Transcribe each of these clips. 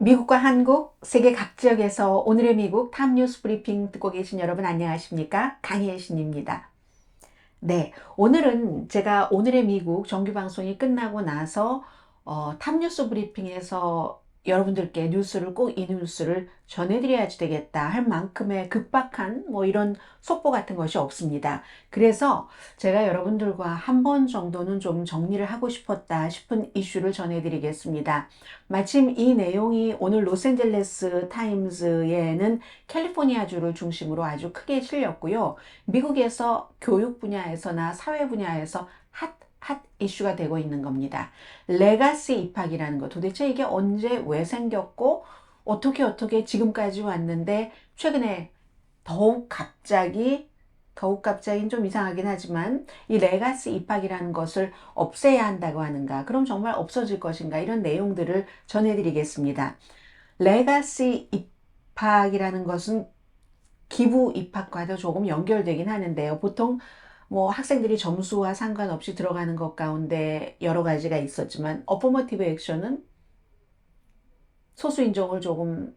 미국과 한국, 세계 각 지역에서 오늘의 미국 탑뉴스 브리핑 듣고 계신 여러분 안녕하십니까? 강혜신입니다. 네, 오늘은 제가 오늘의 미국 정규 방송이 끝나고 나서 탑뉴스 브리핑에서 여러분들께 뉴스를 꼭 이 뉴스를 전해드려야지 되겠다 할 만큼의 급박한 뭐 이런 속보 같은 것이 없습니다. 그래서 제가 여러분들과 한 번 정도는 좀 정리를 하고 싶었다 싶은 이슈를 전해드리겠습니다. 마침 이 내용이 오늘 로스앤젤레스 타임즈에는 캘리포니아주를 중심으로 아주 크게 실렸고요. 미국에서 교육 분야에서나 사회 분야에서 핫 이슈가 되고 있는 겁니다. 레가시 입학이라는 거 도대체 이게 언제 왜 생겼고 어떻게 지금까지 왔는데 최근에 더욱 갑자기 좀 이상하긴 하지만 이 레가시 입학이라는 것을 없애야 한다고 하는가? 그럼 정말 없어질 것인가? 이런 내용들을 전해드리겠습니다. 레가시 입학이라는 것은 기부 입학과도 조금 연결되긴 하는데요. 보통 뭐 학생들이 점수와 상관없이 들어가는 것 가운데 여러 가지가 있었지만 어퍼머티브 액션은 소수 인종을 조금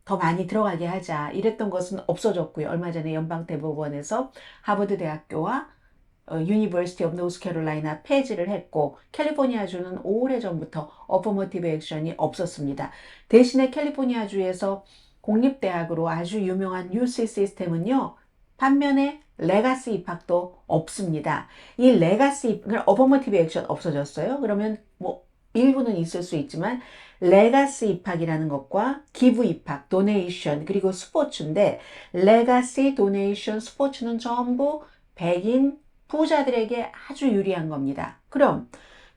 더 많이 들어가게 하자 이랬던 것은 없어졌고요. 얼마 전에 연방대법원에서 하버드 대학교와 유니버시티 오브 노스캐롤라이나 폐지를 했고 캘리포니아주는 오래전부터 어퍼머티브 액션이 없었습니다. 대신에 캘리포니아주에서 공립대학으로 아주 유명한 UC 시스템은요. 반면에 레가시 입학도 없습니다. 이 레가시 어퍼머티브 액션 없어졌어요. 그러면 뭐 일부는 있을 수 있지만 레가시 입학이라는 것과 기부 입학, 도네이션 그리고 스포츠인데 레가시, 도네이션, 스포츠는 전부 백인 부자들에게 아주 유리한 겁니다. 그럼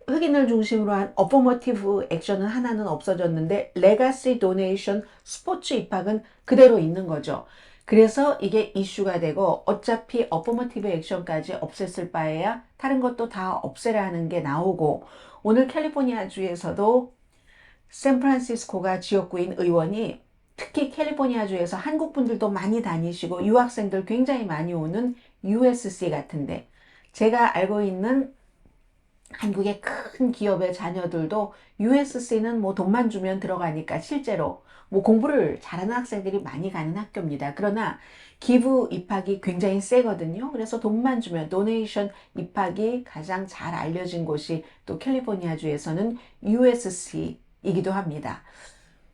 흑인을 중심으로 한 어퍼머티브 액션은 하나는 없어졌는데 레가시, 도네이션, 스포츠 입학은 그대로 있는 거죠. 그래서 이게 이슈가 되고 어차피 어퍼머티브 액션까지 없앴을 바에야 다른 것도 다 없애라는 게 나오고 오늘 캘리포니아주에서도 샌프란시스코가 지역구인 의원이 특히 캘리포니아주에서 한국 분들도 많이 다니시고 유학생들 굉장히 많이 오는 USC 같은데 제가 알고 있는 한국의 큰 기업의 자녀들도 USC는 뭐 돈만 주면 들어가니까 실제로 뭐 공부를 잘하는 학생들이 많이 가는 학교입니다. 그러나 기부 입학이 굉장히 세거든요. 그래서 돈만 주면 도네이션 입학이 가장 잘 알려진 곳이 또 캘리포니아주에서는 USC이기도 합니다.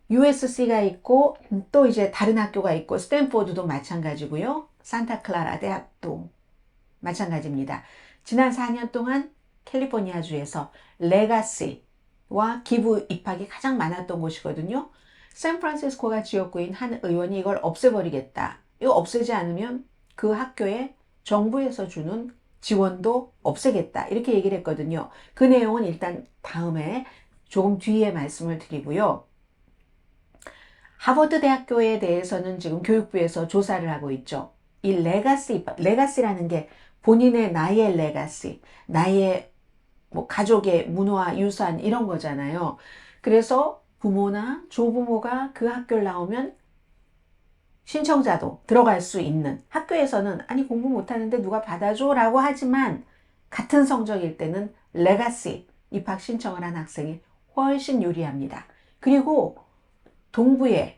USC가 있고 또 이제 다른 학교가 있고 스탠포드도 마찬가지고요. 산타클라라 대학도 마찬가지입니다. 지난 4년 동안 캘리포니아주에서 레가시와 기부 입학이 가장 많았던 곳이거든요. 샌프란시스코가 지역구인 한 의원이 이걸 없애버리겠다. 이거 없애지 않으면 그 학교에 정부에서 주는 지원도 없애겠다. 이렇게 얘기를 했거든요. 그 내용은 일단 다음에 조금 뒤에 말씀을 드리고요. 하버드 대학교에 대해서는 지금 교육부에서 조사를 하고 있죠. 이 레가시라는 게 본인의 나의 레가시, 나의 뭐 가족의 문화, 유산 이런 거잖아요. 그래서 부모나 조부모가 그 학교를 나오면 신청자도 들어갈 수 있는 학교에서는 아니 공부 못하는데 누가 받아줘 라고 하지만 같은 성적일 때는 레가시 입학 신청을 한 학생이 훨씬 유리합니다. 그리고 동부의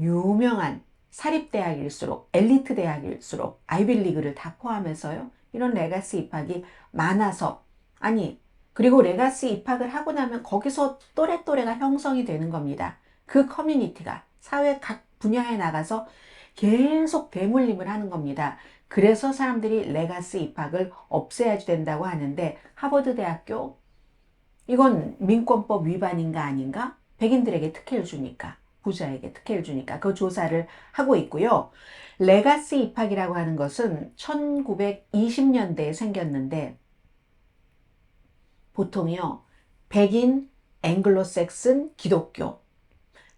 유명한 사립대학일수록 엘리트 대학일수록 아이빌리그를 다 포함해서요. 이런 레가시 입학이 많아서 아니 그리고 레가시 입학을 하고 나면 거기서 또래가 형성이 되는 겁니다. 그 커뮤니티가 사회 각 분야에 나가서 계속 대물림을 하는 겁니다. 그래서 사람들이 레가시 입학을 없애야지 된다고 하는데 하버드 대학교 이건 민권법 위반인가 아닌가? 백인들에게 특혜를 주니까 부자에게 특혜를 주니까 그 조사를 하고 있고요. 레가시 입학이라고 하는 것은 1920년대에 생겼는데 보통이요. 백인 앵글로색슨 기독교,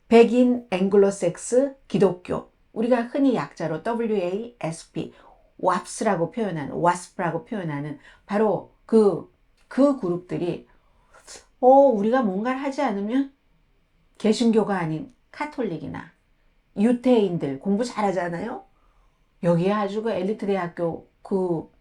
백인 앵글로색스 기독교 우리가 흔히 약자로 WASP, WASP라고 표현하는 바로 그 그룹들이 우리가 뭔가를 하지 않으면 개신교가 아닌 카톨릭이나 유태인들 공부 잘하잖아요. 여기에 아주 그 엘리트 대학교 그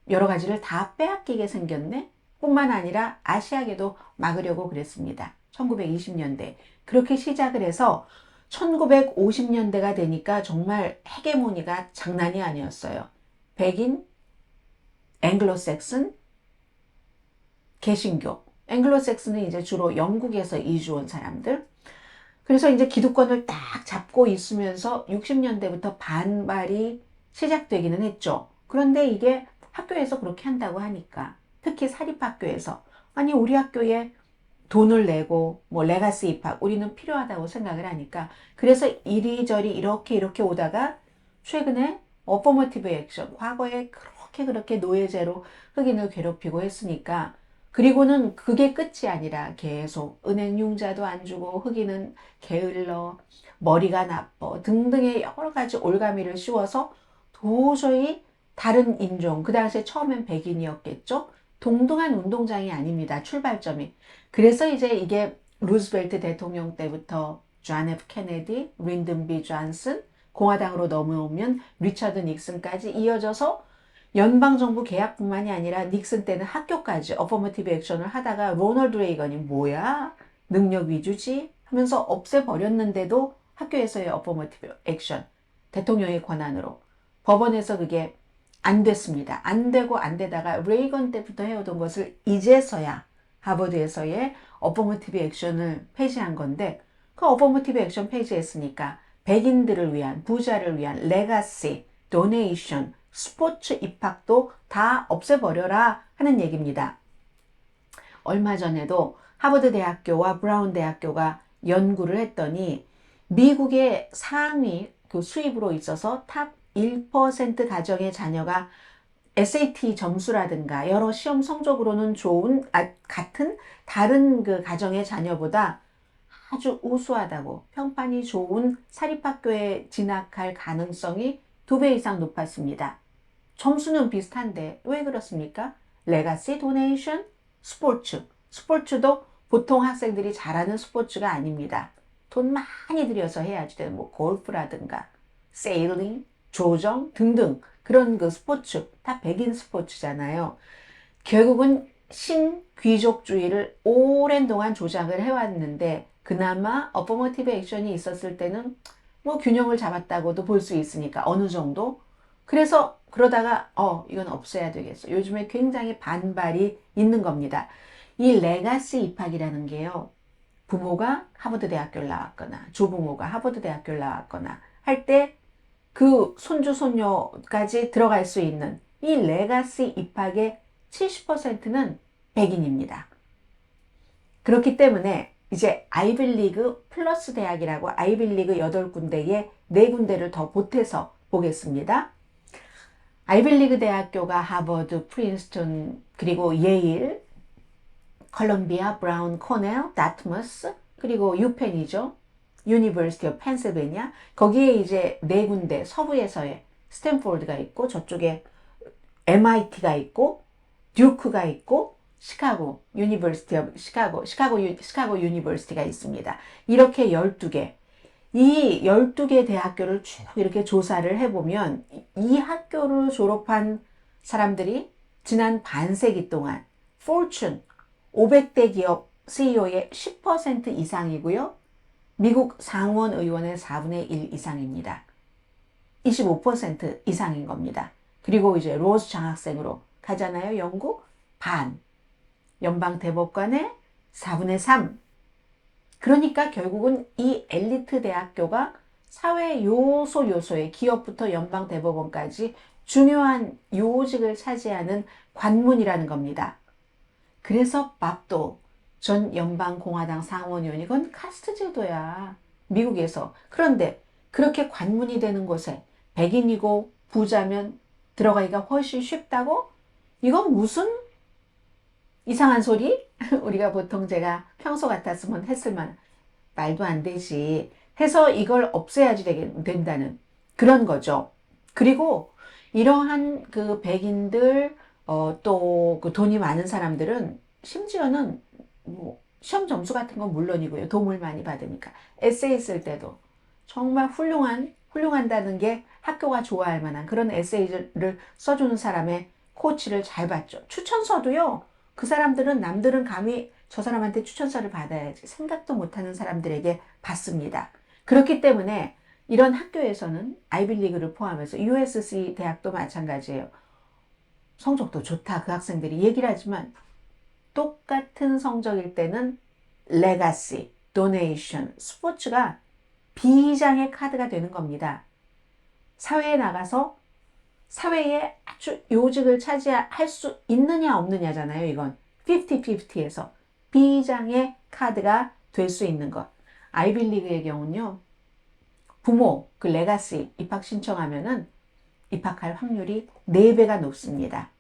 여러 가지를 다 빼앗기게 생겼네. 뿐만 아니라 아시아계도 막으려고 그랬습니다. 1920년대. 그렇게 시작을 해서 1950년대가 되니까 정말 헤게모니가 장난이 아니었어요. 백인, 앵글로색슨, 개신교. 앵글로색슨은 이제 주로 영국에서 이주 온 사람들. 그래서 이제 기득권을 딱 잡고 있으면서 60년대부터 반발이 시작되기는 했죠. 그런데 이게 학교에서 그렇게 한다고 하니까, 특히 사립학교에서, 아니 우리 학교에 돈을 내고 뭐 레가시 입학 우리는 필요하다고 생각을 하니까, 그래서 이리저리 이렇게 오다가 최근에 어퍼머티브 액션, 과거에 그렇게 노예제로 흑인을 괴롭히고 했으니까, 그리고는 그게 끝이 아니라 계속 은행 융자도 안 주고 흑인은 게을러, 머리가 나빠 등등의 여러 가지 올가미를 씌워서 도저히 다른 인종, 그 당시에 처음엔 백인이었겠죠? 동등한 운동장이 아닙니다. 출발점이. 그래서 이제 이게 루즈벨트 대통령 때부터 존 F 케네디, 린든 B 존슨, 공화당으로 넘어오면 리처드 닉슨까지 이어져서 연방정부 계약뿐만이 아니라 닉슨 때는 학교까지 어퍼머티브 액션을 하다가 로널드 레이건이 뭐야? 능력 위주지? 하면서 없애버렸는데도 학교에서의 어퍼머티브 액션, 대통령의 권한으로 법원에서 그게 안 됐습니다. 안 되고 안 되다가 레이건 때부터 해오던 것을 이제서야 하버드에서의 어퍼머티브 액션을 폐지한 건데, 그 어퍼머티브 액션 폐지했으니까 백인들을 위한, 부자를 위한 레가시, 도네이션, 스포츠 입학도 다 없애버려라 하는 얘기입니다. 얼마 전에도 하버드 대학교와 브라운 대학교가 연구를 했더니 미국의 상위 그 수입으로 있어서 탑 1% 가정의 자녀가 SAT 점수라든가 여러 시험 성적으로는 좋은, 같은 다른 그 가정의 자녀보다 아주 우수하다고, 평판이 좋은 사립학교에 진학할 가능성이 2배 이상 높았습니다. 점수는 비슷한데 왜 그렇습니까? 레가시, 도네이션, 스포츠. 스포츠도 보통 학생들이 잘하는 스포츠가 아닙니다. 돈 많이 들여서 해야지 되는 뭐 골프라든가 세일링, 조정 등등 그런 그 스포츠 다 백인 스포츠잖아요. 결국은 신귀족주의를 오랜 동안 조장을 해왔는데, 그나마 어퍼머티브 액션이 있었을 때는 뭐 균형을 잡았다고도 볼 수 있으니까 어느 정도. 그래서 그러다가 이건 없애야 되겠어. 요즘에 굉장히 반발이 있는 겁니다. 이 레가시 입학이라는 게요, 부모가 하버드 대학교를 나왔거나 조부모가 하버드 대학교를 나왔거나 할 때 그 손주 손녀까지 들어갈 수 있는 이 레가시 입학의 70%는 백인입니다. 그렇기 때문에 이제 아이빌리그 플러스 대학이라고 아이빌리그 8군데에 4군데를 더 보태서 보겠습니다. 아이빌리그 대학교가 하버드, 프린스턴, 그리고 예일, 컬럼비아, 브라운, 코넬, 다트머스, 그리고 유펜이죠. 유니버시티 오브 펜실베니아. 거기에 이제 4군데, 서부에서의 스탠포드가 있고, 저쪽에 MIT가 있고, 듀크가 있고, 시카고 유니버시티 오브 시카고 유니버시티가 있습니다. 이렇게 12개. 이 12개 대학교를 쭉 이렇게 조사를 해보면 이 학교를 졸업한 사람들이 지난 반세기 동안 포춘 500대 기업 CEO의 10% 이상이고요. 미국 상원 의원의 4분의 1 이상입니다. 25% 이상인 겁니다. 그리고 이제 로스 장학생으로 가잖아요. 영국 반. 연방 대법관의 4분의 3. 그러니까 결국은 이 엘리트 대학교가 사회 요소의 기업부터 연방 대법원까지 중요한 요직을 차지하는 관문이라는 겁니다. 그래서 밥도 전 연방공화당 상원의원, 이건 카스트 제도야. 미국에서. 그런데 그렇게 관문이 되는 곳에 백인이고 부자면 들어가기가 훨씬 쉽다고? 이건 무슨 이상한 소리? 우리가 보통 제가 평소 같았으면 했을만, 말도 안 되지 해서 이걸 없애야지 된다는 그런 거죠. 그리고 이러한 그 백인들, 또 그 돈이 많은 사람들은 심지어는 뭐 시험 점수 같은 건 물론이고요. 도움을 많이 받으니까. 에세이 쓸 때도 정말 훌륭한다는 게 학교가 좋아할 만한 그런 에세이를 써주는 사람의 코치를 잘 받죠. 추천서도요. 그 사람들은 남들은 감히 저 사람한테 추천서를 받아야지 생각도 못하는 사람들에게 받습니다. 그렇기 때문에 이런 학교에서는 아이빌리그를 포함해서 USC 대학도 마찬가지예요. 성적도 좋다 그 학생들이 얘기를 하지만 똑같은 성적일 때는 레가시, 도네이션, 스포츠가 비장의 카드가 되는 겁니다. 사회에 나가서 사회에 아주 요직을 차지할 수 있느냐 없느냐잖아요. 이건 50-50에서 비장의 카드가 될 수 있는 것. 아이빌리그의 경우는요. 부모 그 레가시 입학 신청하면은 입학할 확률이 4배가 높습니다.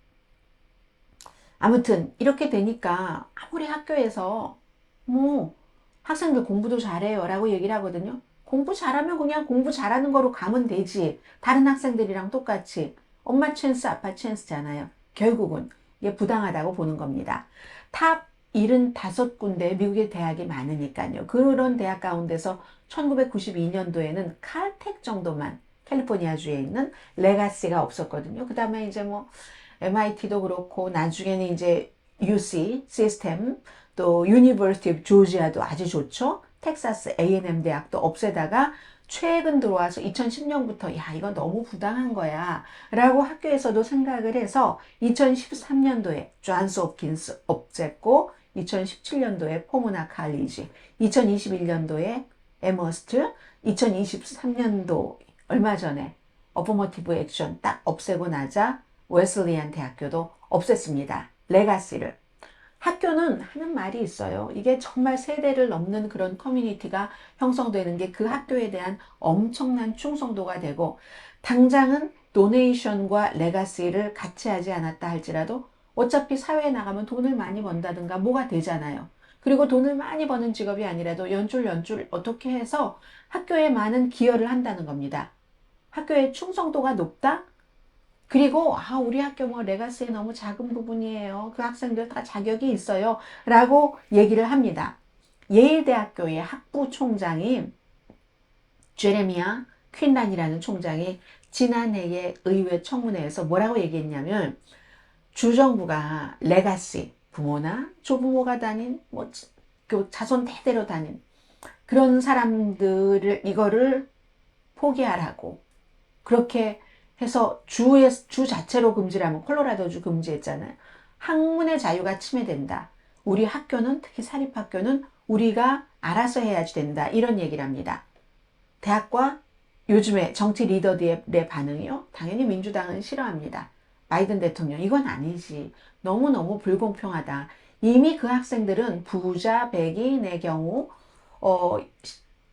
아무튼 이렇게 되니까 아무리 학교에서 뭐 학생들 공부도 잘해요 라고 얘기를 하거든요. 공부 잘하면 그냥 공부 잘하는 거로 가면 되지. 다른 학생들이랑 똑같이. 엄마 찬스 아빠 찬스잖아요. 결국은 이게 부당하다고 보는 겁니다. 탑 75군데 미국의 대학이 많으니까요. 그런 대학 가운데서 1992년도에는 칼텍 정도만 캘리포니아주에 있는 레가시가 없었거든요. 그 다음에 이제 뭐 MIT도 그렇고 나중에는 이제 UC 시스템 또 유니버시티 오브 조지아도 아주 좋죠. 텍사스 A&M 대학도 없애다가 최근 들어와서 2010년부터 야 이건 너무 부당한 거야 라고 학교에서도 생각을 해서 2013년도에 존스 홉킨스 없앴고 2017년도에 포무나 칼리지 2021년도에 에머스트 2023년도 얼마 전에 어포머티브 액션 딱 없애고 나자 웨슬리안 대학교도 없앴습니다. 레가시를. 학교는 하는 말이 있어요. 이게 정말 세대를 넘는 그런 커뮤니티가 형성되는 게 그 학교에 대한 엄청난 충성도가 되고 당장은 도네이션과 레가시를 같이 하지 않았다 할지라도 어차피 사회에 나가면 돈을 많이 번다든가 뭐가 되잖아요. 그리고 돈을 많이 버는 직업이 아니라도 연줄 어떻게 해서 학교에 많은 기여를 한다는 겁니다. 학교의 충성도가 높다? 그리고 우리 학교 뭐 레가시에 너무 작은 부분이에요. 그 학생들 다 자격이 있어요. 라고 얘기를 합니다. 예일대학교의 학부 총장이 제레미야 퀸란이라는 총장이 지난해의 의회 청문회에서 뭐라고 얘기했냐면 주정부가 레가시 부모나 조부모가 다닌 뭐 자손 대대로 다닌 그런 사람들을 이거를 포기하라고 그렇게 해서 주 자체로 금지를 하면 콜로라도주 금지했잖아요. 학문의 자유가 침해된다. 우리 학교는 특히 사립학교는 우리가 알아서 해야지 된다. 이런 얘기를 합니다. 대학과 요즘에 정치 리더들의 반응이요. 당연히 민주당은 싫어합니다. 바이든 대통령 이건 아니지. 너무너무 불공평하다. 이미 그 학생들은 부자 백인의 경우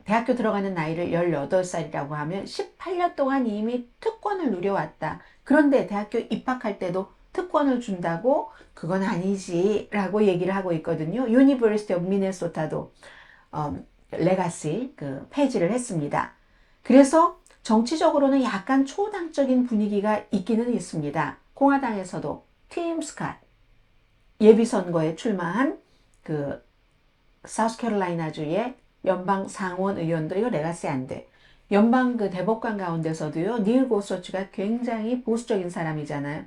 대학교 들어가는 나이를 18살이라고 하면 18년 동안 이미 특권을 누려왔다. 그런데 대학교 입학할 때도 특권을 준다고? 그건 아니지 라고 얘기를 하고 있거든요. 유니버시티 오브 미네소타도 레가시 폐지를 했습니다. 그래서 정치적으로는 약간 초당적인 분위기가 있기는 있습니다. 공화당에서도 팀 스캇 예비선거에 출마한 사우스캐롤라이나주의 연방 상원 의원도 이거 레가시 안 돼. 연방 대법관 가운데서도요. 닐 고소치가 굉장히 보수적인 사람이잖아요.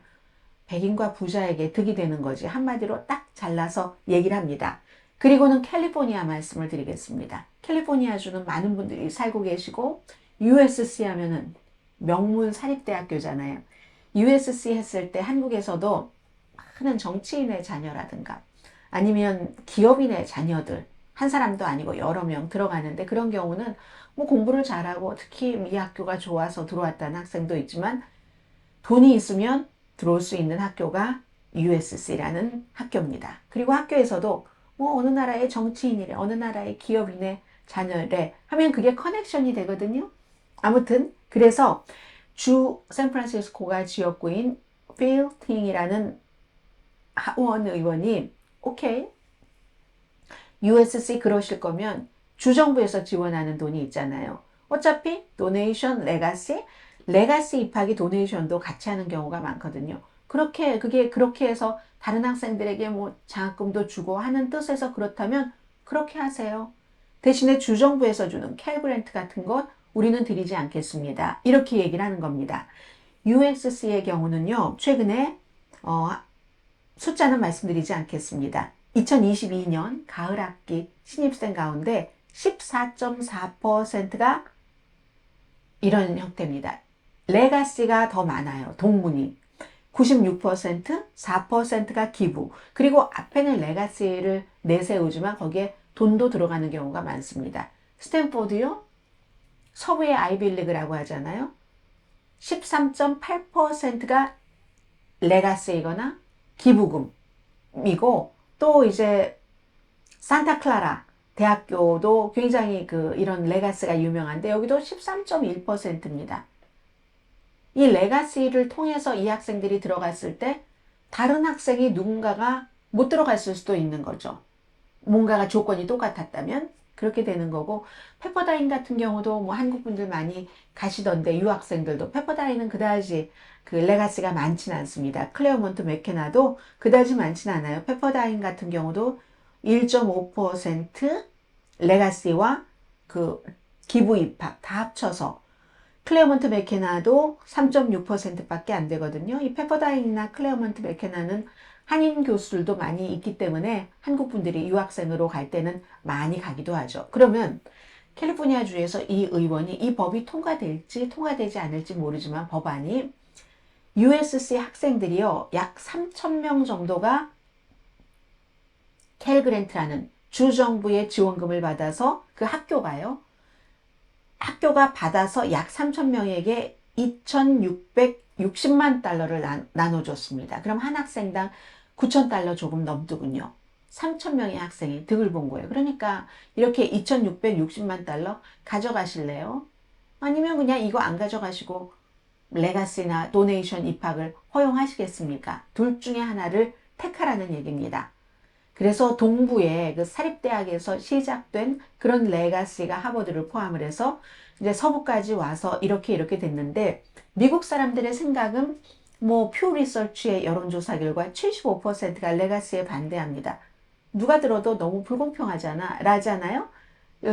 백인과 부자에게 득이 되는 거지. 한마디로 딱 잘라서 얘기를 합니다. 그리고는 캘리포니아 말씀을 드리겠습니다. 캘리포니아주는 많은 분들이 살고 계시고 USC 하면은 명문 사립대학교잖아요. USC 했을 때 한국에서도 많은 정치인의 자녀라든가 아니면 기업인의 자녀들 한 사람도 아니고 여러 명 들어가는데 그런 경우는 뭐 공부를 잘하고 특히 이 학교가 좋아서 들어왔다는 학생도 있지만 돈이 있으면 들어올 수 있는 학교가 USC라는 학교입니다. 그리고 학교에서도 뭐 어느 나라의 정치인이래 어느 나라의 기업인의 자녀래 하면 그게 커넥션이 되거든요. 아무튼 그래서 주 샌프란시스코가 지역구인 필팅이라는 하원 의원이 오케이 USC 그러실 거면 주정부에서 지원하는 돈이 있잖아요. 어차피 도네이션, 레가시 입학이 도네이션도 같이 하는 경우가 많거든요. 그렇게 해서 다른 학생들에게 뭐 장학금도 주고 하는 뜻에서 그렇다면 그렇게 하세요. 대신에 주정부에서 주는 캘그랜트 같은 것 우리는 드리지 않겠습니다. 이렇게 얘기를 하는 겁니다. USC의 경우는요. 최근에 숫자는 말씀드리지 않겠습니다. 2022년 가을 학기 신입생 가운데 14.4%가 이런 형태입니다. 레가시가 더 많아요. 동문이. 96%, 4%가 기부. 그리고 앞에는 레가시를 내세우지만 거기에 돈도 들어가는 경우가 많습니다. 스탠포드요? 서부의 아이빌리그라고 하잖아요. 13.8%가 레가시이거나 기부금이고, 또 이제 산타클라라 대학교도 굉장히 이런 레가시가 유명한데 여기도 13.1%입니다. 이 레가시를 통해서 이 학생들이 들어갔을 때 다른 학생이 누군가가 못 들어갔을 수도 있는 거죠. 뭔가가 조건이 똑같았다면 그렇게 되는 거고, 페퍼다인 같은 경우도 뭐 한국 분들 많이 가시던데 유학생들도 페퍼다인은 그다지 레가시가 많지는 않습니다. 클레어몬트 맥케나도 그다지 많지는 않아요. 페퍼다인 같은 경우도 1.5% 레가시와 기부 입학 다 합쳐서, 클레어먼트 맥케나도 3.6%밖에 안 되거든요. 이 페퍼다인이나 클레어먼트 맥케나는 한인 교수들도 많이 있기 때문에 한국 분들이 유학생으로 갈 때는 많이 가기도 하죠. 그러면 캘리포니아 주에서 이 의원이 이 법이 통과될지 통과되지 않을지 모르지만 법안이 USC 학생들이요, 약 3,000명 정도가 캘그랜트라는 주정부의 지원금을 받아서 학교가 받아서 약 3,000명에게 2,660만 달러를 나눠줬습니다. 그럼 한 학생당 9,000달러 조금 넘더군요. 3,000명의 학생이 득을 본 거예요. 그러니까 이렇게 2,660만 달러 가져가실래요? 아니면 그냥 이거 안 가져가시고 레가시나 도네이션 입학을 허용하시겠습니까? 둘 중에 하나를 택하라는 얘기입니다. 그래서 동부의 사립대학에서 시작된 그런 레가시가 하버드를 포함을 해서 이제 서부까지 와서 이렇게 됐는데, 미국 사람들의 생각은 퓨 리서치의 여론조사 결과 75%가 레가시에 반대합니다. 누가 들어도 너무 라잖아요?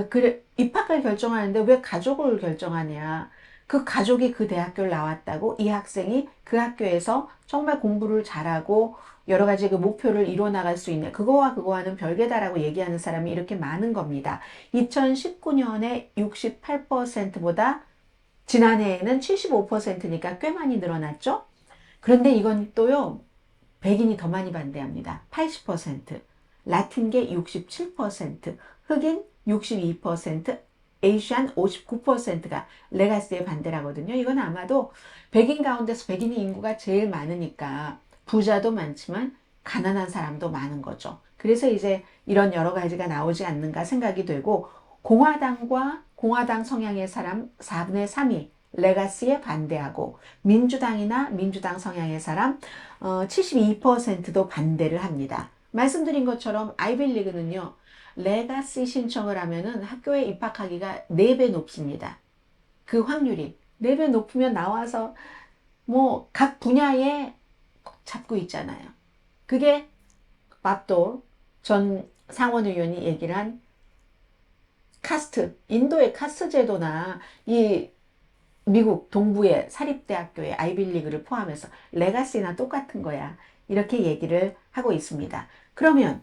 그래, 입학을 결정하는데 왜 가족을 결정하냐. 그 가족이 그 대학교를 나왔다고 이 학생이 그 학교에서 정말 공부를 잘하고 여러 가지 목표를 이루어 나갈 수 있는, 그거와는 별개다라고 얘기하는 사람이 이렇게 많은 겁니다. 2019년에 68%보다 지난해에는 75%니까 꽤 많이 늘어났죠? 그런데 이건 또요, 백인이 더 많이 반대합니다. 80%, 라틴계 67%, 흑인 62%, 에이시안 59%가 레가시에 반대라거든요. 이건 아마도 백인 가운데서 백인이 인구가 제일 많으니까 부자도 많지만 가난한 사람도 많은 거죠. 그래서 이제 이런 여러 가지가 나오지 않는가 생각이 되고, 공화당 성향의 사람 4분의 3이 레가시에 반대하고, 민주당이나 민주당 성향의 사람 72%도 반대를 합니다. 말씀드린 것처럼 아이빌리그는요, 레가시 신청을 하면은 학교에 입학하기가 4배 높습니다. 그 확률이 4배 높으면 나와서 각 분야에 잡고 있잖아요. 그게 밥도 전 상원의원이 얘기를 한 인도의 카스트 제도나 이 미국 동부의 사립대학교의 아이빌리그를 포함해서 레가시나 똑같은 거야. 이렇게 얘기를 하고 있습니다. 그러면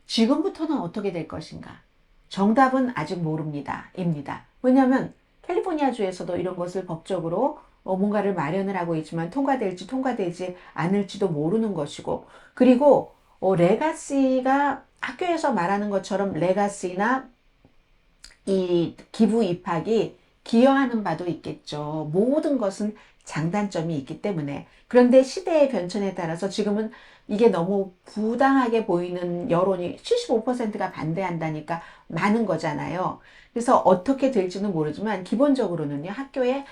지금부터는 어떻게 될 것인가? 정답은 아직 모릅니다. 입니다. 왜냐하면 캘리포니아주에서도 이런 것을 법적으로 뭔가를 마련을 하고 있지만 통과될지 통과되지 않을지도 모르는 것이고, 그리고 레가시가 학교에서 말하는 것처럼 레가시나 이 기부 입학이 기여하는 바도 있겠죠. 모든 것은 장단점이 있기 때문에. 그런데 시대의 변천에 따라서 지금은 이게 너무 부당하게 보이는 여론이 75%가 반대한다니까 많은 거잖아요. 그래서 어떻게 될지는 모르지만 기본적으로는요, 학교에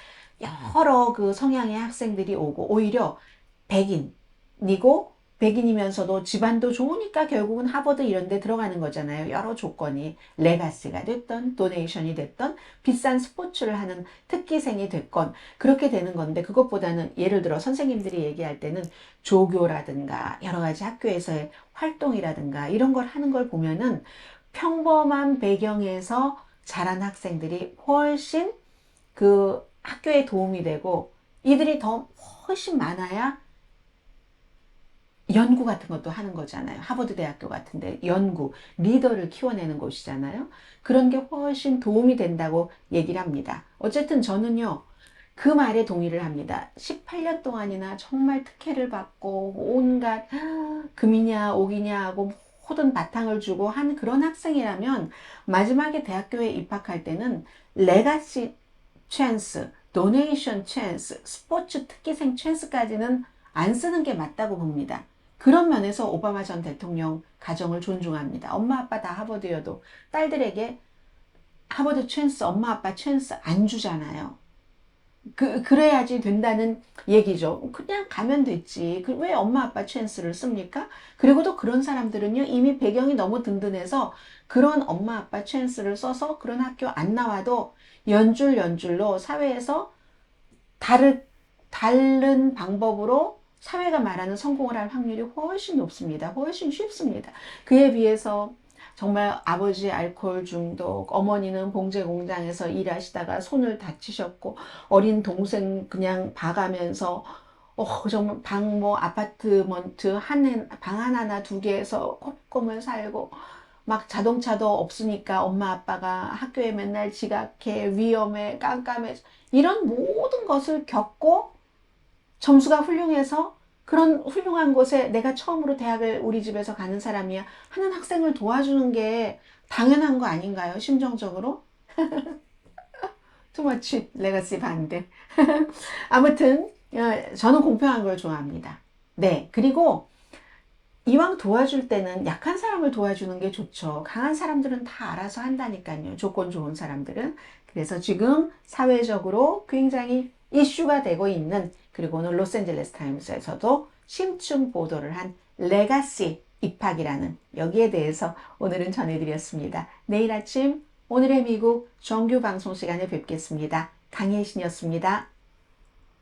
여러 성향의 학생들이 오고, 오히려 백인이고 백인이면서도 집안도 좋으니까 결국은 하버드 이런 데 들어가는 거잖아요. 여러 조건이 레가시가 됐던 도네이션이 됐던 비싼 스포츠를 하는 특기생이 됐건 그렇게 되는 건데, 그것보다는 예를 들어 선생님들이 얘기할 때는 조교라든가 여러 가지 학교에서의 활동이라든가 이런 걸 하는 걸 보면은 평범한 배경에서 자란 학생들이 훨씬 학교에 도움이 되고, 이들이 더 훨씬 많아야 연구 같은 것도 하는 거잖아요. 하버드 대학교 같은데 연구, 리더를 키워내는 곳이잖아요. 그런 게 훨씬 도움이 된다고 얘기를 합니다. 어쨌든 저는요, 그 말에 동의를 합니다. 18년 동안이나 정말 특혜를 받고 온갖 금이냐 옥이냐 하고 모든 바탕을 주고 한 그런 학생이라면 마지막에 대학교에 입학할 때는 레가시 찬스, 도네이션 찬스, 스포츠 특기생 찬스까지는 안 쓰는 게 맞다고 봅니다. 그런 면에서 오바마 전 대통령 가정을 존중합니다. 엄마 아빠 다 하버드여도 딸들에게 하버드 찬스, 엄마 아빠 찬스 안 주잖아요. 그래야지 된다는 얘기죠. 그냥 가면 됐지. 왜 엄마 아빠 찬스를 씁니까? 그리고 또 그런 사람들은요, 이미 배경이 너무 든든해서 그런 엄마 아빠 찬스를 써서 그런 학교 안 나와도 연줄로 사회에서 다른 방법으로 사회가 말하는 성공을 할 확률이 훨씬 높습니다. 훨씬 쉽습니다. 그에 비해서 정말 아버지 알코올 중독, 어머니는 봉제 공장에서 일하시다가 손을 다치셨고, 어린 동생 그냥 봐가면서, 정말 아파트먼트 방 하나나 두 개에서 꼼꼼을 살고, 막 자동차도 없으니까 엄마 아빠가 학교에 맨날 지각해, 위험해, 깜깜해, 이런 모든 것을 겪고 점수가 훌륭해서 그런 훌륭한 곳에 내가 처음으로 대학을 우리 집에서 가는 사람이야 하는 학생을 도와주는 게 당연한 거 아닌가요? 심정적으로? 투머치 레거시 반대. 아무튼 저는 공평한 걸 좋아합니다. 네, 그리고 이왕 도와줄 때는 약한 사람을 도와주는 게 좋죠. 강한 사람들은 다 알아서 한다니까요. 조건 좋은 사람들은. 그래서 지금 사회적으로 굉장히 이슈가 되고 있는, 그리고 오늘 로스앤젤레스 타임스에서도 심층 보도를 한 레가시 입학이라는, 여기에 대해서 오늘은 전해드렸습니다. 내일 아침 오늘의 미국 정규 방송 시간에 뵙겠습니다. 강혜신이었습니다.